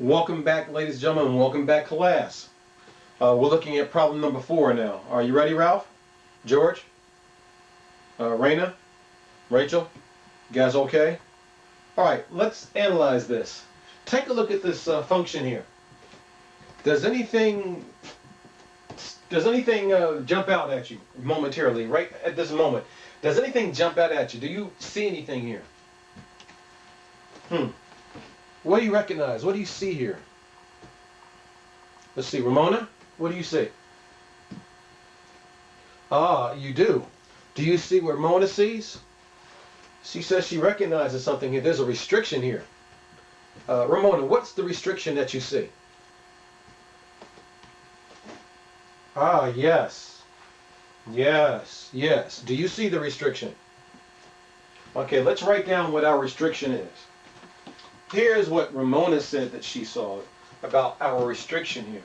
Welcome back, ladies and gentlemen. Welcome back, class. We're looking at problem number 4 now. Are you ready, Ralph? George? Raina? Rachel? You guys okay? Alright, let's analyze this. Take a look at this function here. Does anything jump out at you momentarily, right at this moment? Does anything jump out at you? Do you see anything here? What do you recognize? What do you see here? Let's see, Ramona, what do you see? Ah, you do. Do you see what Ramona sees? She says she recognizes something here. There's a restriction here. Ramona, what's the restriction that you see? Ah, yes. Yes, yes. Do you see the restriction? Okay, let's write down what our restriction is. Here's what Ramona said that she saw about our restriction here.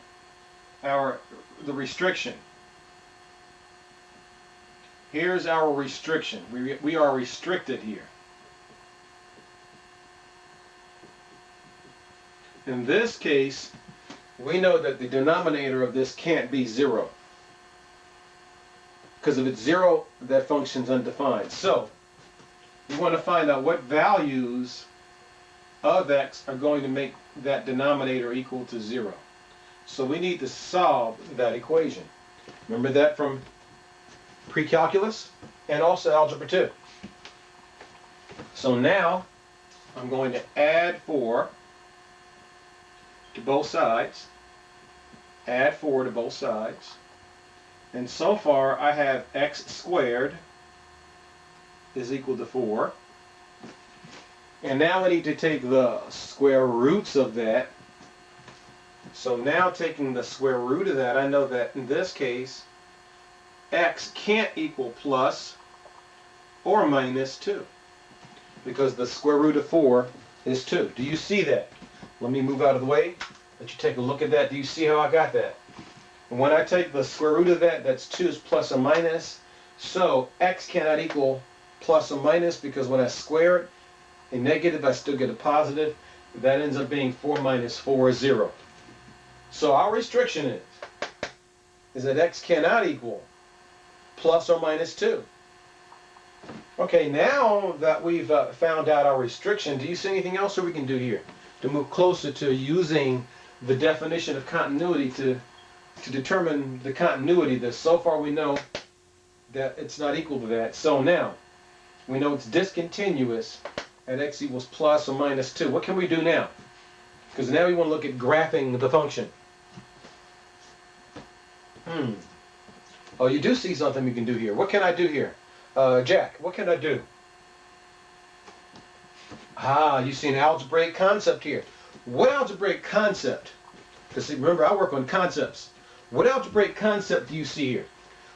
The restriction. Here's our restriction. We are restricted here. In this case, we know that the denominator of this can't be 0. Because if it's 0, that function's undefined. So, we want to find out what values of x are going to make that denominator equal to 0. So we need to solve that equation. Remember that from pre-calculus and also algebra 2. So now I'm going to add 4 to both sides. Add 4 to both sides. And so far I have x squared is equal to 4. And now I need to take the square roots of that. So now taking the square root of that, I know that in this case, x can't equal plus or minus 2. Because the square root of 4 is 2. Do you see that? Let me move out of the way. Let you take a look at that. Do you see how I got that? And when I take the square root of that, that's 2 is plus or minus. So x cannot equal plus or minus because when I square it, a negative, I still get a positive. That ends up being 4 minus 4 is 0. So our restriction is that x cannot equal plus or minus 2. Okay, now that we've found out our restriction, do you see anything else that we can do here to move closer to using the definition of continuity to determine the continuity? That so far we know that it's not equal to that. So now we know it's discontinuous at x equals plus or minus 2. What can we do now? Because now we want to look at graphing the function. Oh, you do see something we can do here. What can I do here? Jack, what can I do? Ah, you see an algebraic concept here. What algebraic concept? Because remember, I work on concepts. What algebraic concept do you see here?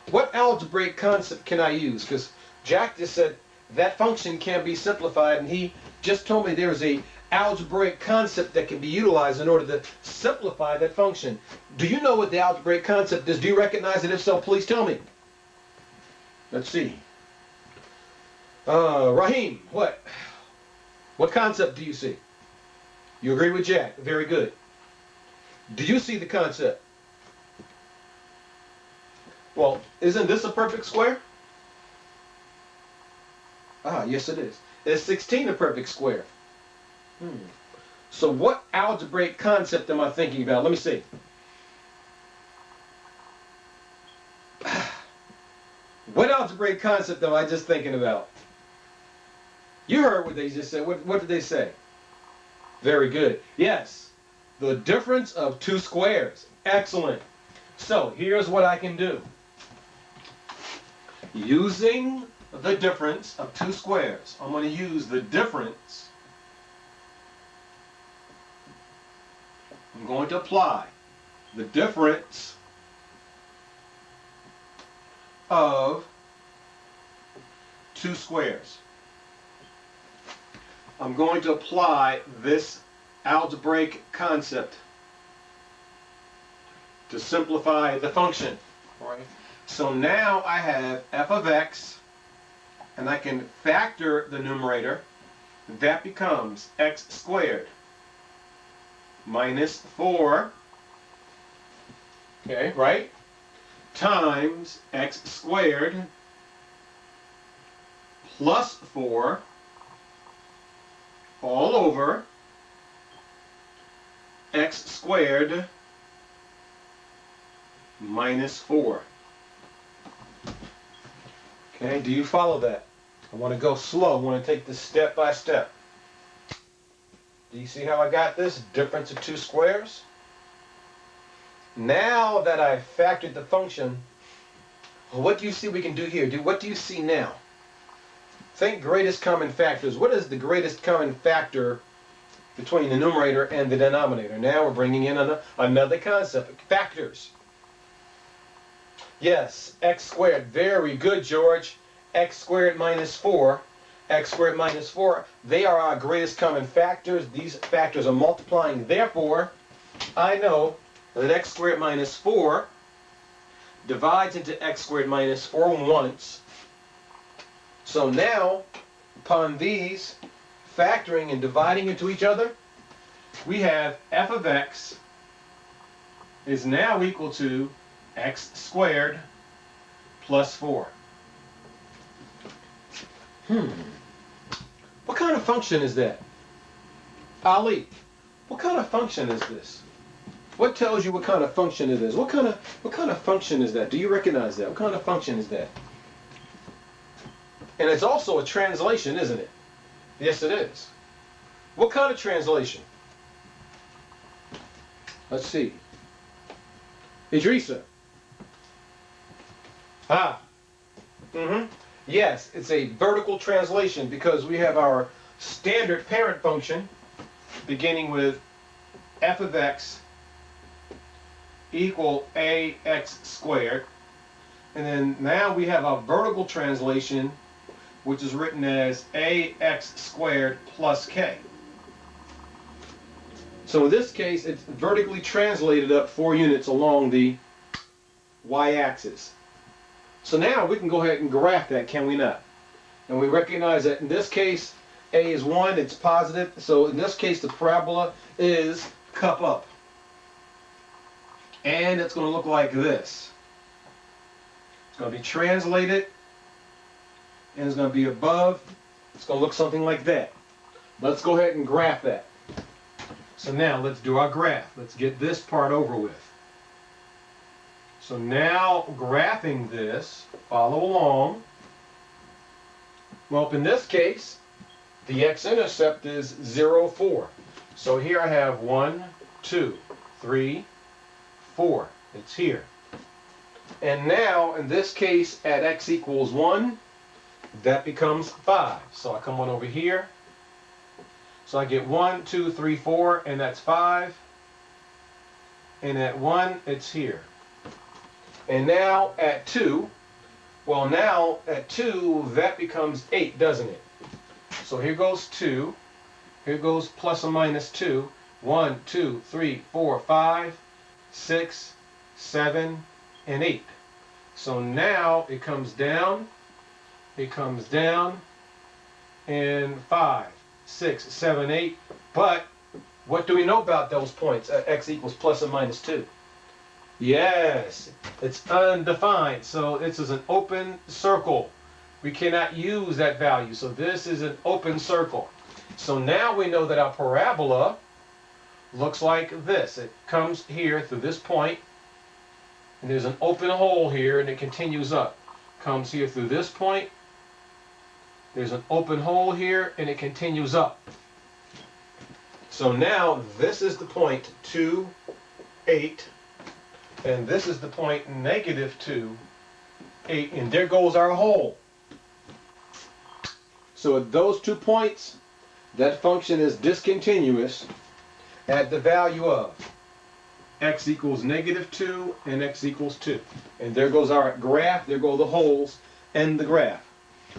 What algebraic concept can I use? Because Jack just said that function can be simplified, and he just told me there's a algebraic concept that can be utilized in order to simplify that function. Do you know what the algebraic concept is? Do you recognize it? If so, please tell me. Let's see. Raheem, what concept do you see? You agree with Jack? Very good. Do you see the concept? Well, isn't this a perfect square? Ah, yes it is. Is 16 a perfect square? So what algebraic concept am I thinking about? Let me see. What algebraic concept am I just thinking about? You heard what they just said. What did they say? Very good. Yes, the difference of two squares. Excellent. So here's what I can do. Using the difference of two squares, I'm going to use the difference. I'm going to apply the difference of two squares. I'm going to apply this algebraic concept to simplify the function. All right. So now I have f of x, and I can factor the numerator. That becomes x squared minus 4, okay, right, times x squared plus 4 all over x squared minus 4. Okay, do you follow that? I want to go slow. I want to take this step by step. Do you see how I got this? Difference of two squares. Now that I've factored the function, what do you see we can do here? What do you see now? Think greatest common factors. What is the greatest common factor between the numerator and the denominator? Now we're bringing in another concept, factors. Yes, x squared. Very good, George. X squared minus 4. X squared minus 4. They are our greatest common factors. These factors are multiplying. Therefore, I know that x squared minus 4 divides into x squared minus 4 once. So now, upon these factoring and dividing into each other, we have f of x is now equal to x squared plus 4. What kind of function is that? Ali, what kind of function is this? What tells you what kind of function it is? What kind of function is that? Do you recognize that? What kind of function is that? And it's also a translation, isn't it? Yes, it is. What kind of translation? Let's see. Idrissa. Yes, it's a vertical translation because we have our standard parent function beginning with f of x equal ax squared. And then now we have a vertical translation which is written as ax squared plus k. So in this case, it's vertically translated up 4 units along the y-axis. So now we can go ahead and graph that, can we not? And we recognize that in this case, a is 1, it's positive. So in this case, the parabola is cup up. And it's going to look like this. It's going to be translated, and it's going to be above. It's going to look something like that. Let's go ahead and graph that. So now let's do our graph. Let's get this part over with. So now graphing this, follow along. Well, in this case, the x-intercept is 0, 4. So here I have 1, 2, 3, 4. It's here. And now, in this case, at x equals 1, that becomes 5. So I come on over here. So I get 1, 2, 3, 4, and that's 5. And at 1, it's here. And now at 2, well now at 2, that becomes 8, doesn't it? So here goes 2. Here goes plus or minus 2. 1, 2, 3, 4, 5, 6, 7, and 8. So now it comes down, and 5, 6, 7, 8. But what do we know about those points at x equals plus or minus 2? Yes, it's undefined. So this is an open circle. We cannot use that value. So this is an open circle. So now we know that our parabola looks like this. It comes here through this point, and there's an open hole here, and it continues up. Comes here through this point. There's an open hole here, and it continues up. So now this is the point 2, 8. And this is the point -2, 8, and there goes our hole. So at those 2 points, that function is discontinuous at the value of x equals -2 and x equals 2. And there goes our graph, there go the holes in the graph.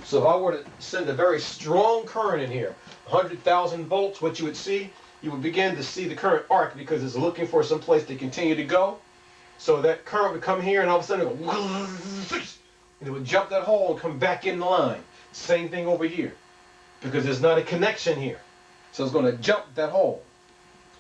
So if I were to send a very strong current in here, 100,000 volts, what you would see, you would begin to see the current arc because it's looking for some place to continue to go. So that current would come here and all of a sudden it would go, and it would jump that hole and come back in the line. Same thing over here because there's not a connection here. So it's going to jump that hole.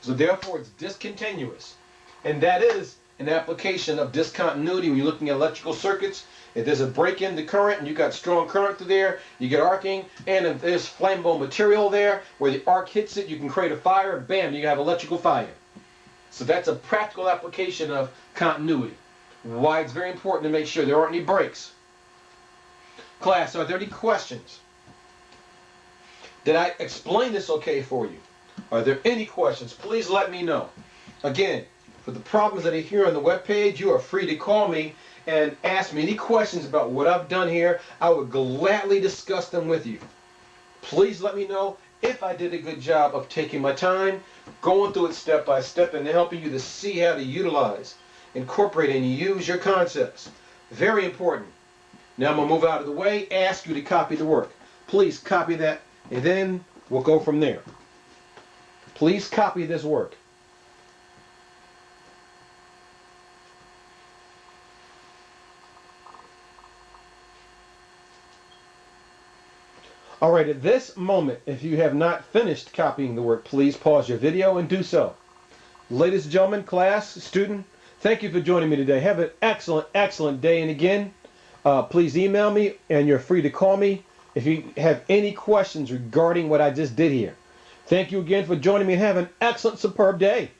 So therefore it's discontinuous. And that is an application of discontinuity when you're looking at electrical circuits. If there's a break in the current and you got strong current through there, you get arcing. And if there's flammable material there where the arc hits it, you can create a fire, bam, you have electrical fire. So that's a practical application of continuity. Why it's very important to make sure there aren't any breaks. Class, are there any questions? Did I explain this okay for you? Are there any questions? Please let me know. Again, for the problems that are here on the webpage, you are free to call me and ask me any questions about what I've done here. I would gladly discuss them with you. Please let me know if I did a good job of taking my time, going through it step by step, and helping you to see how to utilize, incorporate, and use your concepts. Very important. Now I'm going to move out of the way, ask you to copy the work. Please copy that, and then we'll go from there. Please copy this work. Alright, at this moment, if you have not finished copying the work, please pause your video and do so. Ladies and gentlemen, class, student, thank you for joining me today. Have an excellent, excellent day. And again, please email me, and you're free to call me if you have any questions regarding what I just did here. Thank you again for joining me, and have an excellent, superb day.